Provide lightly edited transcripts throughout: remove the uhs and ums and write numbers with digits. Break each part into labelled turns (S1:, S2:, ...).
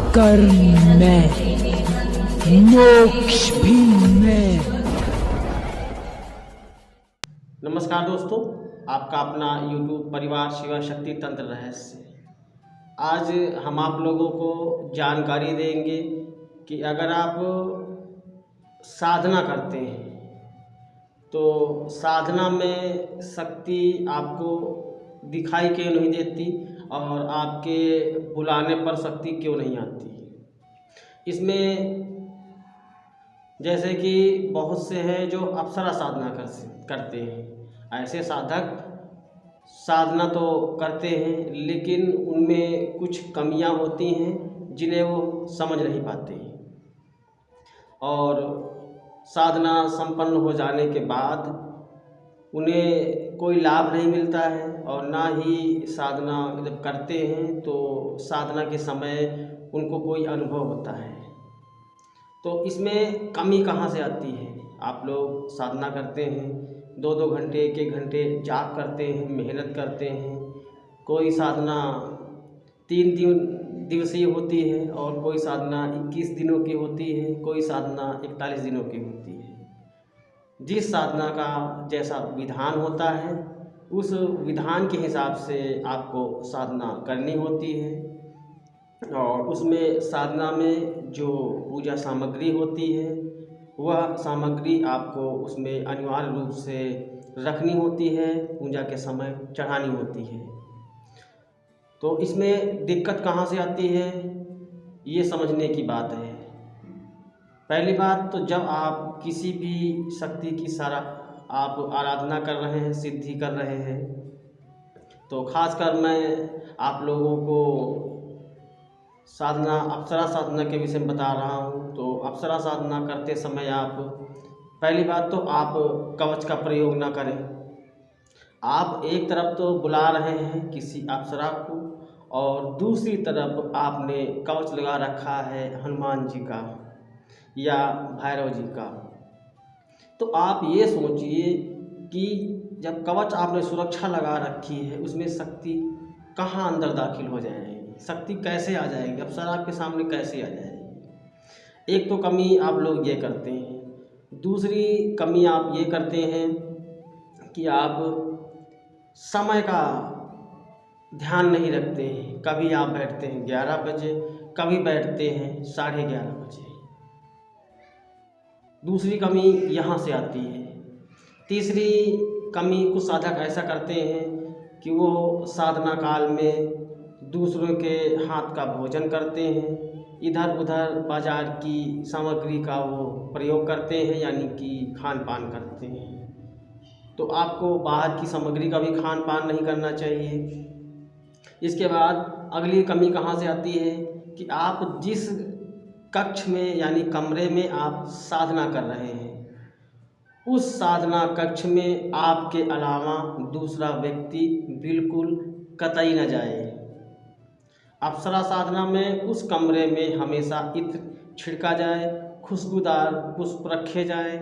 S1: कर्म में, मोक्ष भी में।
S2: नमस्कार दोस्तों, आपका अपना YouTube परिवार शिवा शक्ति तंत्र रहस्य। आज हम आप लोगों को जानकारी देंगे कि अगर आप साधना करते हैं तो साधना में शक्ति आपको दिखाई क्यों नहीं देती और आपके बुलाने पर शक्ति क्यों नहीं आती। इसमें जैसे कि बहुत से हैं जो अप्सरा साधना करते हैं। ऐसे साधक साधना तो करते हैं लेकिन उनमें कुछ कमियां होती हैं जिन्हें वो समझ नहीं पाते हैं और साधना संपन्न हो जाने के बाद उन्हें कोई लाभ नहीं मिलता है और ना ही साधना जब करते हैं तो साधना के समय उनको कोई अनुभव होता है। तो इसमें कमी कहाँ से आती है? आप लोग साधना करते हैं, 2-2 घंटे 1-1 घंटे जाप करते हैं, मेहनत करते हैं। कोई साधना 3 दिवसीय होती है और कोई साधना 21 दिनों की होती है, कोई साधना 41 दिनों की होती है। जिस साधना का जैसा विधान होता है उस विधान के हिसाब से आपको साधना करनी होती है और उसमें साधना में जो पूजा सामग्री होती है वह सामग्री आपको उसमें अनिवार्य रूप से रखनी होती है, पूजा के समय चढ़ानी होती है। तो इसमें दिक्कत कहाँ से आती है ये समझने की बात है। पहली बात तो जब आप किसी भी शक्ति की आप आराधना कर रहे हैं, सिद्धि कर रहे हैं, तो खासकर मैं आप लोगों को साधना अप्सरा साधना के विषय में बता रहा हूँ। तो अप्सरा साधना करते समय आप पहली बात तो आप कवच का प्रयोग ना करें। आप एक तरफ तो बुला रहे हैं किसी अप्सरा को और दूसरी तरफ आपने कवच लगा रखा है हनुमान जी का या भैरव जी का। तो आप ये सोचिए कि जब कवच आपने सुरक्षा लगा रखी है उसमें शक्ति कहाँ अंदर दाखिल हो जाएगी, शक्ति कैसे आ जाएगी, अप्सरा आपके सामने कैसे आ जाएगी। एक तो कमी आप लोग ये करते हैं। दूसरी कमी आप ये करते हैं कि आप समय का ध्यान नहीं रखते हैं। कभी आप बैठते हैं 11 बजे, कभी बैठते हैं 11:30 बजे। दूसरी कमी यहाँ से आती है। तीसरी कमी कुछ साधक ऐसा करते हैं कि वो साधना काल में दूसरों के हाथ का भोजन करते हैं, इधर उधर बाजार की सामग्री का वो प्रयोग करते हैं, यानी कि खान पान करते हैं। तो आपको बाहर की सामग्री का भी खान पान नहीं करना चाहिए। इसके बाद अगली कमी कहाँ से आती है कि आप जिस कक्ष में यानी कमरे में आप साधना कर रहे हैं उस साधना कक्ष में आपके अलावा दूसरा व्यक्ति बिल्कुल कतई न जाए। अप्सरा साधना में उस कमरे में हमेशा इत्र छिड़का जाए, खुशबूदार पुष्प रखे जाए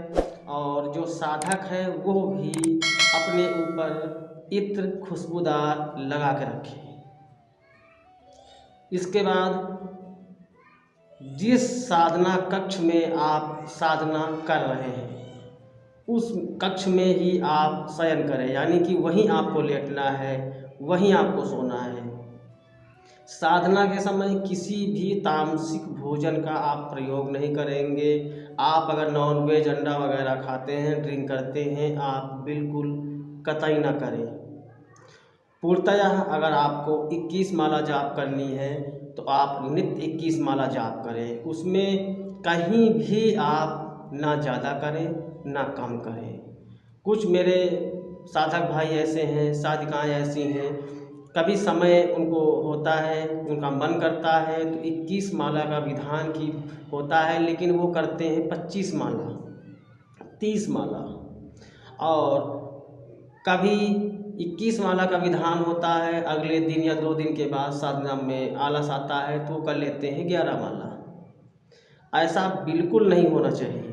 S2: और जो साधक है वो भी अपने ऊपर इत्र खुशबूदार लगा के रखे। इसके बाद जिस साधना कक्ष में आप साधना कर रहे हैं उस कक्ष में ही आप शयन करें, यानी कि वहीं आपको लेटना है, वहीं आपको सोना है। साधना के समय किसी भी तामसिक भोजन का आप प्रयोग नहीं करेंगे। आप अगर नॉनवेज अंडा वगैरह खाते हैं, ड्रिंक करते हैं, आप बिल्कुल कतई ना करें। पूर्णतः अगर आपको 21 माला जाप करनी है तो आप नित्य 21 माला जाप करें। उसमें कहीं भी आप ना ज़्यादा करें ना कम करें। कुछ मेरे साधक भाई ऐसे हैं, साधिकाएँ ऐसी हैं, कभी समय उनको होता है, उनका मन करता है तो 21 माला का विधान की होता है लेकिन वो करते हैं 25 माला 30 माला। और कभी 21 माला का विधान होता है, अगले दिन या 2 दिन के बाद साधना में आलस आता है तो कर लेते हैं 11 माला। ऐसा बिल्कुल नहीं होना चाहिए।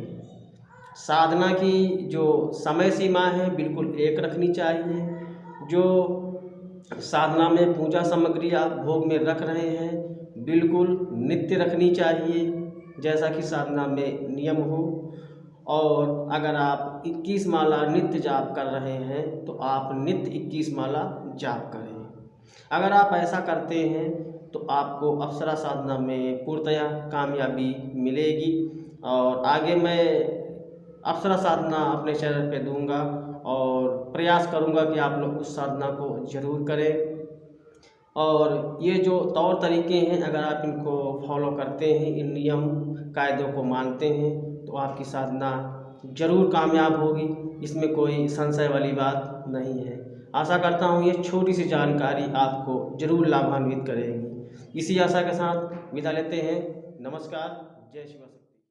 S2: साधना की जो समय सीमा है बिल्कुल एक रखनी चाहिए। जो साधना में पूजा सामग्री आप भोग में रख रहे हैं बिल्कुल नित्य रखनी चाहिए, जैसा कि साधना में नियम हो। और अगर आप 21 माला नित्य जाप कर रहे हैं तो आप नित्य 21 माला जाप करें। अगर आप ऐसा करते हैं तो आपको अप्सरा साधना में पूर्णतया कामयाबी मिलेगी। और आगे मैं अप्सरा साधना अपने चैनल पे दूंगा और प्रयास करूंगा कि आप लोग उस साधना को ज़रूर करें। और ये जो तौर तरीके हैं, अगर आप इनको फॉलो करते हैं, इन नियम कायदों को मानते हैं, तो आपकी साधना ज़रूर कामयाब होगी। इसमें कोई संशय वाली बात नहीं है। आशा करता हूँ ये छोटी सी जानकारी आपको ज़रूर लाभान्वित करेगी। इसी आशा के साथ विदा लेते हैं। नमस्कार। जय शिव।